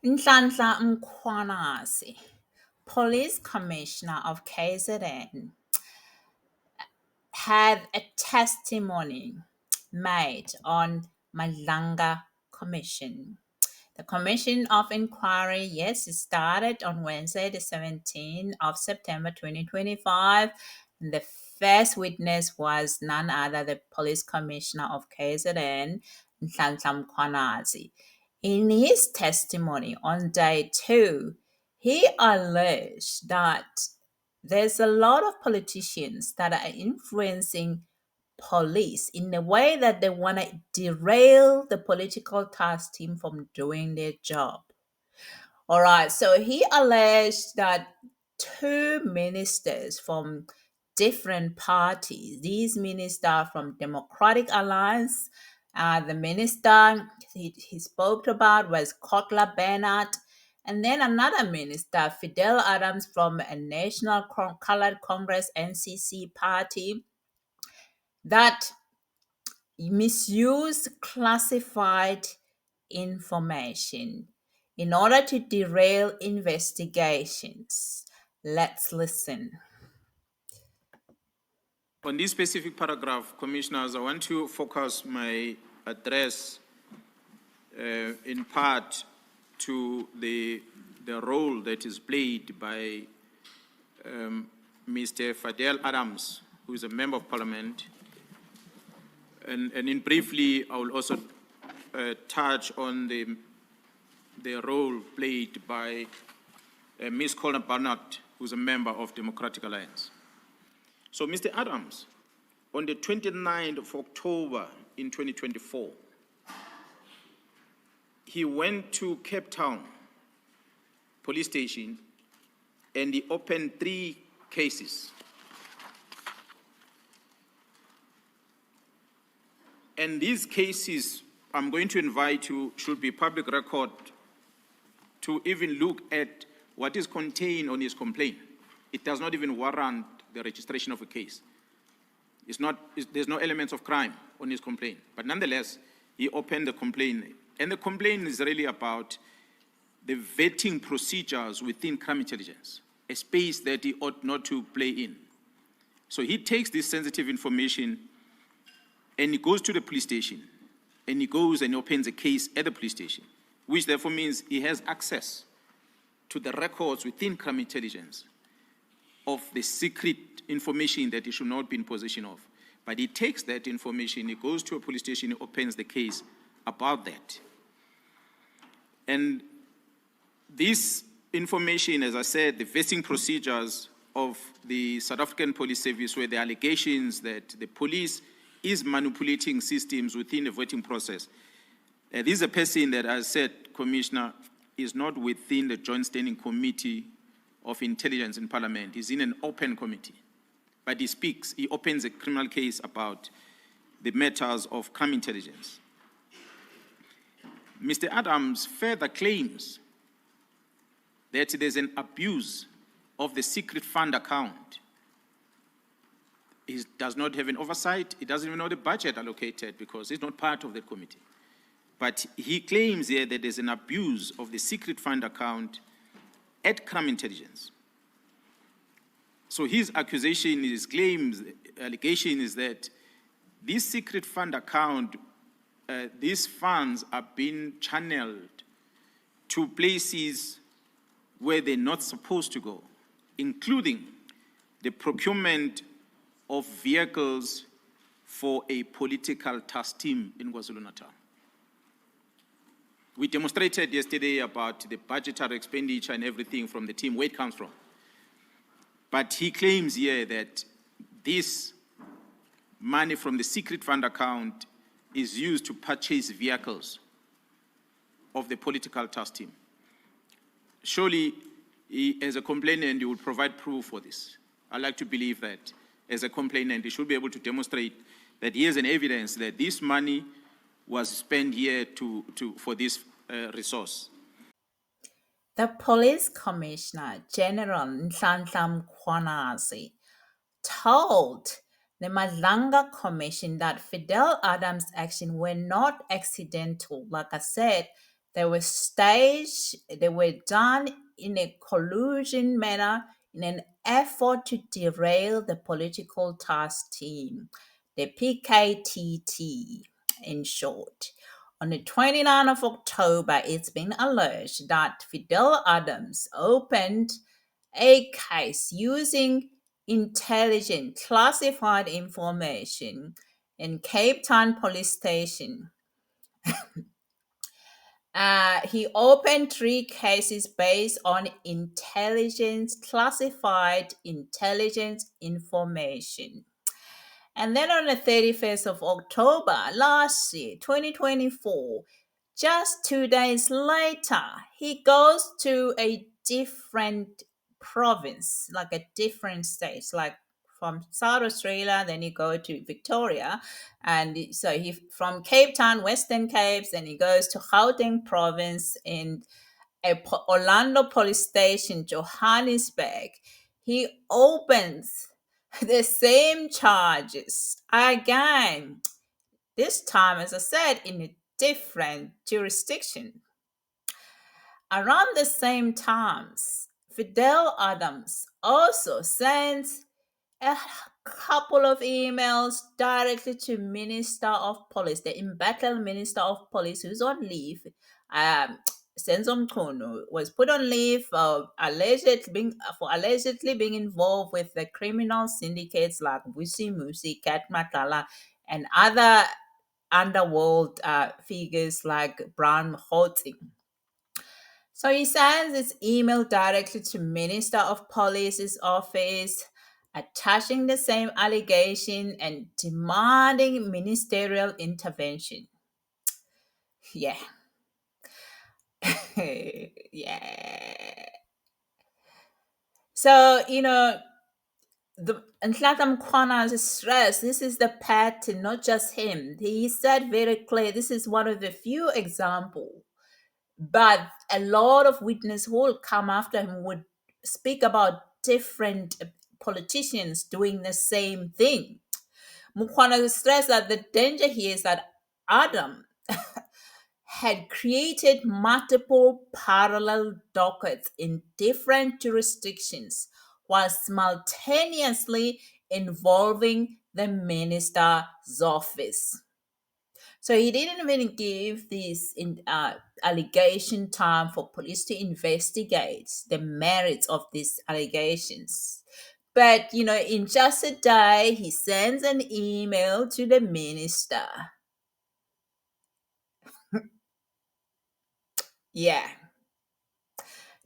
Nhlanhla Mkhwanazi, Police Commissioner of KZN, had a testimony made on Madlanga Commission. The Commission of Inquiry, yes, it started on Wednesday, the 17th of September 2025. And the first witness was none other the Police Commissioner of KZN, Nhlanhla Mkhwanazi. In his testimony on day 2, he alleged that there's a lot of politicians that are influencing police in a way that they want to derail the political task team from doing their job. All right, so he alleged that two ministers from different parties, these ministers from Democratic Alliance, the minister he spoke about was Kohler Barnard, and then another minister, Fadiel Adams from a National Colored Congress NCC party, that misuse classified information in order to derail investigations. Let's listen. On this specific paragraph, Commissioners, I want to focus my address in part to the role that is played by Mr. Fadiel Adams, who is a Member of Parliament. And in briefly, I will also touch on the role played by Ms. Kohler Barnard, who is a member of Democratic Alliance. So, Mr. Adams, on the 29th of October in 2024, he went to Cape Town police station and he opened 3 cases. And these cases, I'm going to invite you, should be public record, to even look at what is contained on his complaint. It does not even warrant the registration of a case. There's no elements of crime on his complaint. But nonetheless, he opened the complaint. And the complaint is really about the vetting procedures within crime intelligence, a space that he ought not to play in. So he takes this sensitive information and he goes to the police station, and he goes and opens a case at the police station, which therefore means he has access to the records within crime intelligence of the secret information that he should not be in possession of. But he takes that information, he goes to a police station, he opens the case about that. And this information, as I said, the vetting procedures of the South African Police Service, where the allegations that the police is manipulating systems within the voting process. This is a person that, as I said, Commissioner, is not within the Joint Standing Committee of Intelligence in Parliament. He's in an open committee. But he speaks, he opens a criminal case about the matters of crime intelligence. Mr. Adams further claims that there's an abuse of the secret fund account. He does not have an oversight. He doesn't even know the budget allocated because he's not part of the committee. But he claims here that there's an abuse of the secret fund account at crime intelligence. So his accusation, his claims, allegation is that this secret fund account, these funds are being channeled to places where they're not supposed to go, including the procurement of vehicles for a political task team in KwaZulu-Natal. We demonstrated yesterday about the budgetary expenditure and everything from the team, where it comes from. But he claims here that this money from the secret fund account is used to purchase vehicles of the political task team. Surely, as a complainant, you will provide proof for this. I like to believe that as a complainant, he should be able to demonstrate that he has an evidence that this money was spent here for this resource. The Police Commissioner General Nhlanhla Mkhwanazi told the Madlanga Commission that Fadiel Adams' actions were not accidental. Like I said, They were staged, they were done in a collusion manner in an effort to derail the political task team, the PKTT in short. On the 29th of October, it's been alleged that Fadiel Adams opened a case using intelligent classified information in Cape Town police station. He opened 3 cases based on classified intelligence information. And then on the 31st of October last year, 2024, just 2 days later, he goes to a different province, like a different state, like from South Australia, then you go to Victoria. And so he from Cape Town, Western Capes, then he goes to Gauteng province in Orlando police station, Johannesburg. He opens the same charges again, this time, as I said, in a different jurisdiction. Around the same times, Fadiel Adams also sends a couple of emails directly to Minister of Police, the embattled Minister of Police, who's on leave. Senzo Mkhunu was put on leave for allegedly being involved with the criminal syndicates like Vusimuzi, Matlala, and other underworld figures like Brown Mkhwanazi. So he sends his email directly to Minister of Police's office, attaching the same allegation and demanding ministerial intervention. Yeah. Yeah. So, the Nhlanhla Mkhwanazi stressed this is the pattern, not just him. He said very clear this is one of the few examples, but a lot of witnesses who will come after him would speak about different politicians doing the same thing. Mkhwanazi stressed that the danger here is that Adam had created multiple parallel dockets in different jurisdictions while simultaneously involving the minister's office. So he didn't even give this allegation time for police to investigate the merits of these allegations. But, in just a day, he sends an email to the minister. Yeah.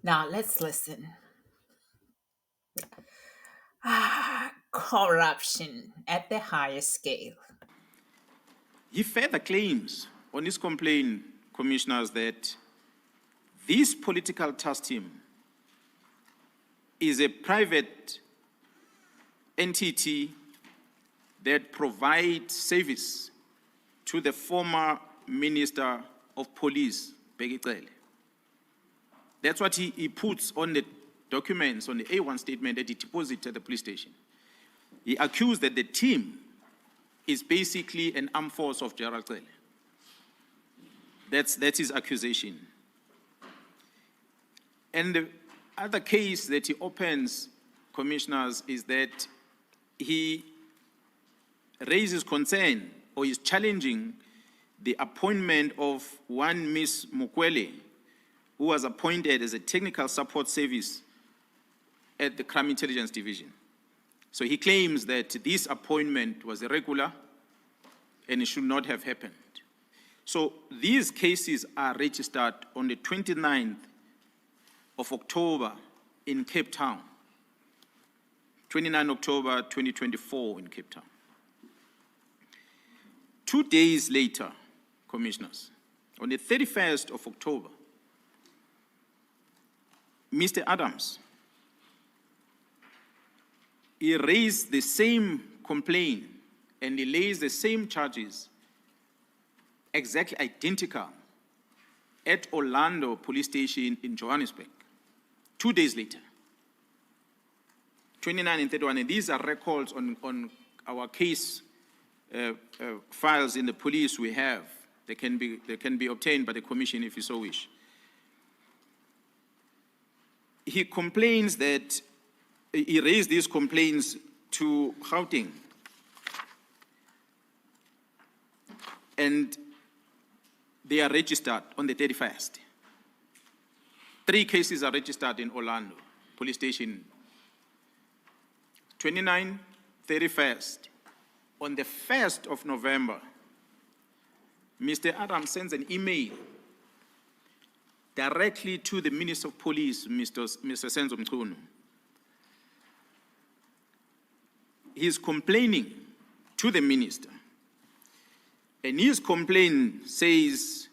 Now let's listen. Corruption at the highest scale. He further claims on his complaint, commissioners, that this political task team is a private entity that provides service to the former Minister of Police, Bekicele. That's what he puts on the documents, on the A1 statement that he deposited at the police station. He accused that the team is basically an armed force of Derailed. That's his accusation. And the other case that he opens, commissioners, is that he raises concern or is challenging the appointment of one Ms. Mukwele, who was appointed as a technical support service at the Crime Intelligence Division. So he claims that this appointment was irregular and it should not have happened. So these cases are registered on the 29th of October in Cape Town. 29 October 2024 in Cape Town. 2 days later, commissioners, on the 31st of October, Mr. Adams, he raised the same complaint and he lays the same charges, exactly identical, at Orlando Police Station in Johannesburg. 2 days later, 29 and 31, and these are records on our case files in the police we have. They can be obtained by the commission if you so wish. He complains that he raised these complaints to Gauteng, and they are registered on the 31st. 3 cases are registered in Orlando Police Station. 29, 31st. On the 1st of November, Mr. Adams sends an email directly to the Minister of Police, Mr. Senzo Mchunu. He's complaining to the minister, and his complaint says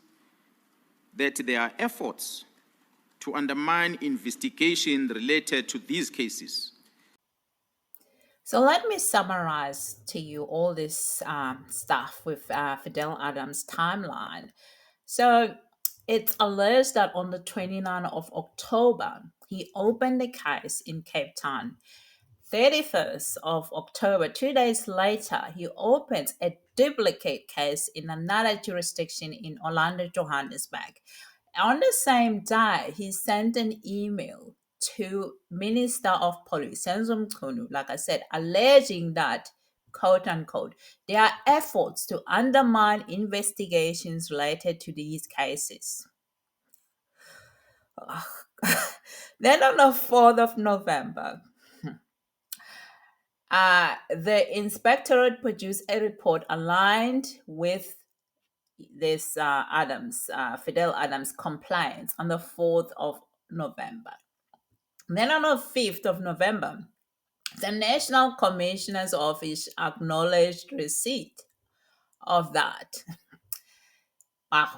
that there are efforts to undermine investigation related to these cases. So let me summarize to you all this stuff with Fadiel Adams' timeline. So it's alleged that on the 29th of October, he opened the case in Cape Town. 31st of October, 2 days later, he opens a duplicate case in another jurisdiction in Orlando, Johannesburg. On the same day, he sent an email to Minister of Police, Senzo Mchunu, like I said, alleging that, quote unquote, there are efforts to undermine investigations related to these cases. Then on the 4th of November, the inspectorate produced a report aligned with this Fadiel Adams' complaints on the 4th of November. Then on the 5th of November, the National Commissioner's Office acknowledged receipt of that. Wow.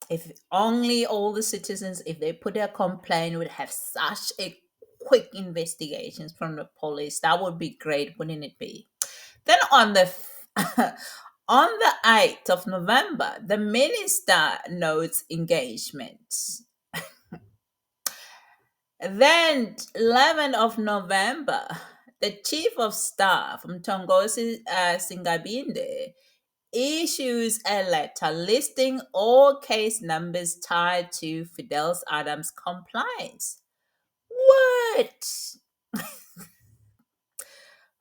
If only all the citizens, if they put their complaint, would have such a quick investigations from the police. That would be great, wouldn't it be? Then on the on the 8th of November, the minister notes engagement. Then 11th of November, the chief of staff, Mtogoze Singabinde, issues a letter listing all case numbers tied to Fadiel Adams' complaints. What?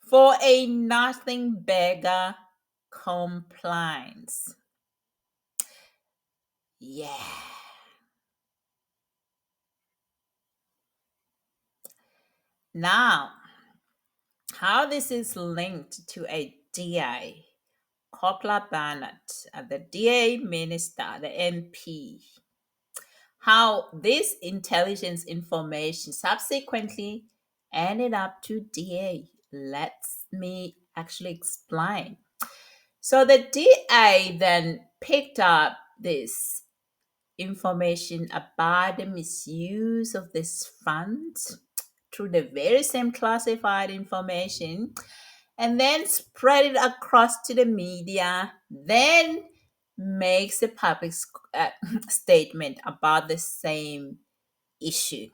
For a nothing beggar compliance. Yeah. Now, how this is linked to a DA, Kohler Barnard, the DA minister, the MP, how this intelligence information subsequently ended up to DA. Let me actually explain. So the DA then picked up this information about the misuse of this fund through the very same classified information and then spread it across to the media, then makes a public statement about the same issue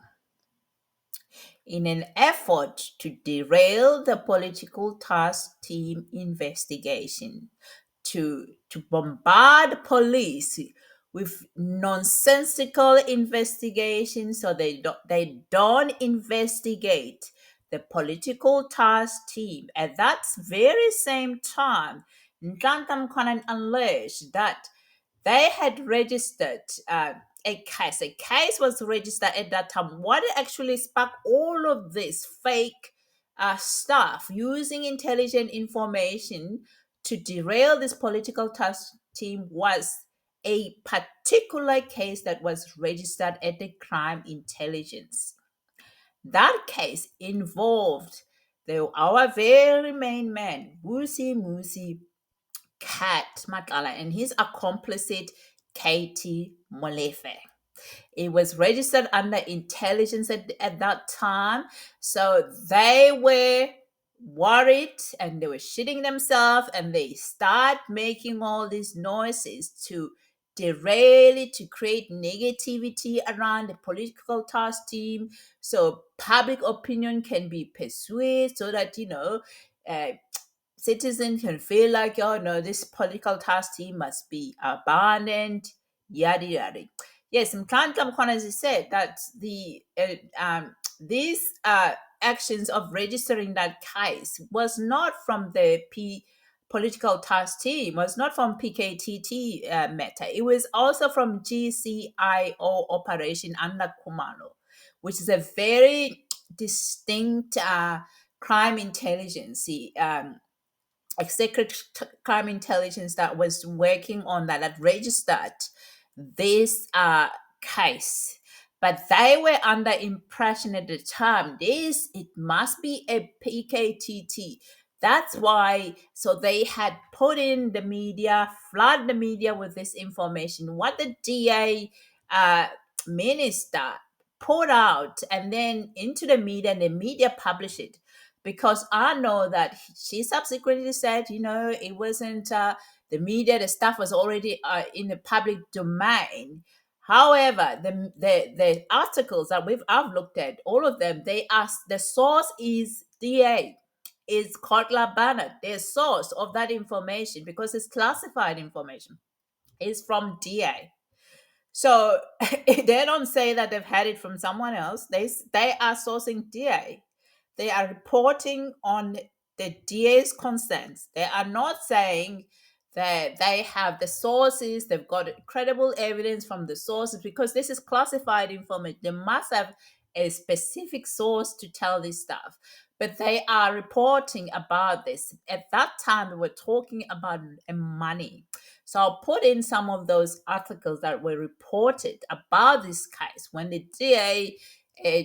in an effort to derail the political task team investigation, to bombard police with nonsensical investigations so they don't investigate the political task team. At that very same time, Nhlanhla Mkhwanazi alleged that they had registered a case. A case was registered at that time. What actually sparked all of this fake stuff using intelligent information to derail this political task team was a particular case that was registered at the crime intelligence. That case involved our very main man, Vusimuzi Cat Matlala, and his accomplice KT Molefe. It was registered under intelligence at that time. So they were worried and they were shitting themselves and they start making all these noises to derail it, to create negativity around the political task team so public opinion can be persuaded so that, citizens can feel like, oh no, this political task team must be abandoned, yada yada. Yes, Nhlanhla Mkhwanazi said that these actions of registering that case was not from the political task team, was not from PKTT matter. It was also from GCIO operation under Khumalo, which is a very distinct crime intelligence, like secret crime intelligence that was working on that registered this case. But they were under impression at the time this it must be a PKTT. That's why, so they had put in the media, flood the media with this information. What the DA minister put out and then into the media, and the media published it, because I know that she subsequently said, it wasn't the media, the stuff was already in the public domain. However, the articles that I've looked at, all of them, they ask, the source is DA, is Kohler Barnard. The source of that information, because it's classified information, is from DA. So they don't say that they've had it from someone else. They are sourcing DA. They are reporting on the DA's concerns. They are not saying that they have the sources, they've got credible evidence from the sources, because this is classified information. They must have a specific source to tell this stuff. But they are reporting about this. At that time, they were talking about money. So I'll put in some of those articles that were reported about this case when the DA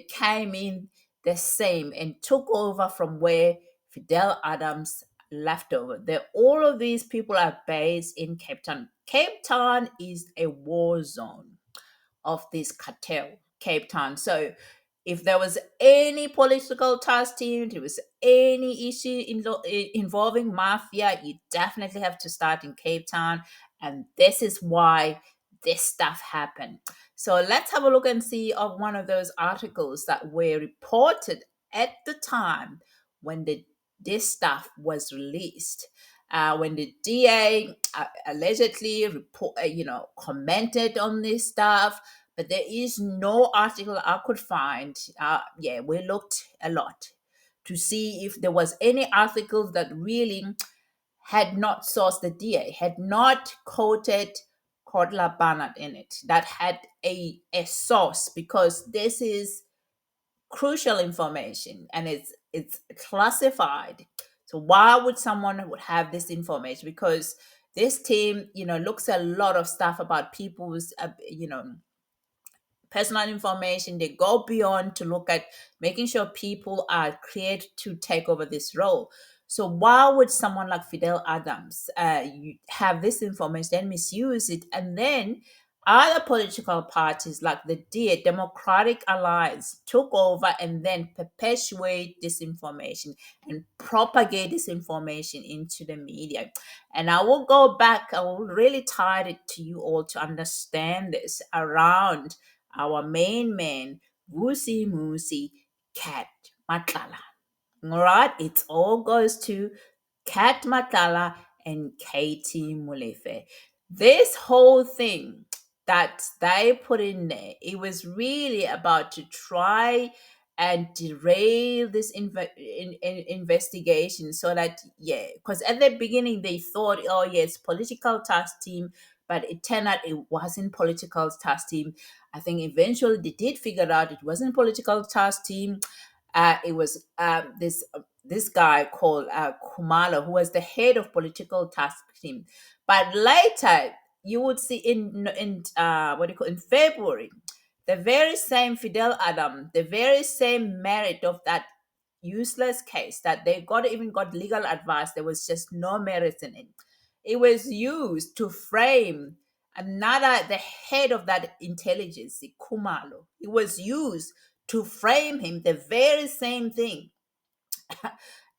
came in the same and took over from where Fadiel Adams left over. All of these people are based in Cape Town. Cape Town is a war zone of this cartel, Cape Town. So if there was any political task team, if there was any issue involving mafia, you definitely have to start in Cape Town. And this is why this stuff happened. So let's have a look and see of one of those articles that were reported at the time when this stuff was released. When the DA allegedly commented on this stuff, but there is no article I could find. We looked a lot to see if there was any articles that really had not sourced the DA, had not quoted Kohler Barnard in it, that had a source, because this is crucial information and it's classified. So why would someone would have this information? Because this team, looks at a lot of stuff about people's, personal information. They go beyond to look at making sure people are cleared to take over this role. So why would someone like Fadiel Adams have this information, then misuse it, and then other political parties like the Democratic Alliance took over and then perpetuate disinformation and propagate disinformation into the media? And I will go back, I will really tie it to you all to understand this around our main man, Vusimuzi, Cat Matlala. All right, it all goes to Cat Matlala and KT Molefe. This whole thing that they put in there, it was really about to try and derail this investigation, so that, because at the beginning they thought, oh yes, political task team, but it turned out it wasn't political task team. I think eventually they did figure out it wasn't political task team. It was this guy called Khumalo, who was the head of political task team. But later, you would see in February, the very same Fadiel Adams, the very same merit of that useless case that they even got legal advice. There was just no merit in it. It was used to frame the head of that intelligence, Khumalo. It was used to frame him, the very same thing.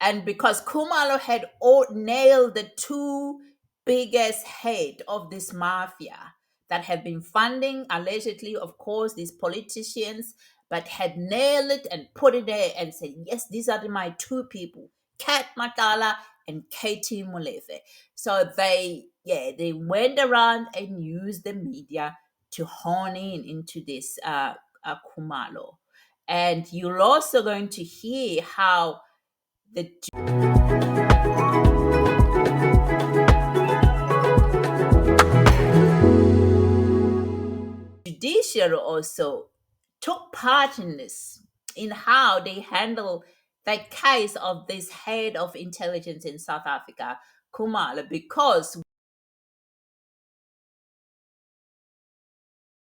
And because Khumalo had nailed the two biggest head of this mafia that had been funding, allegedly, of course, these politicians, but had nailed it and put it there and said, yes, these are my two people, Cat Matlala and KT Molefe. So they went around and used the media to hone in into this Khumalo. And you're also going to hear how the judiciary also took part in this, in how they handle the case of this head of intelligence in South Africa, Khumalo, because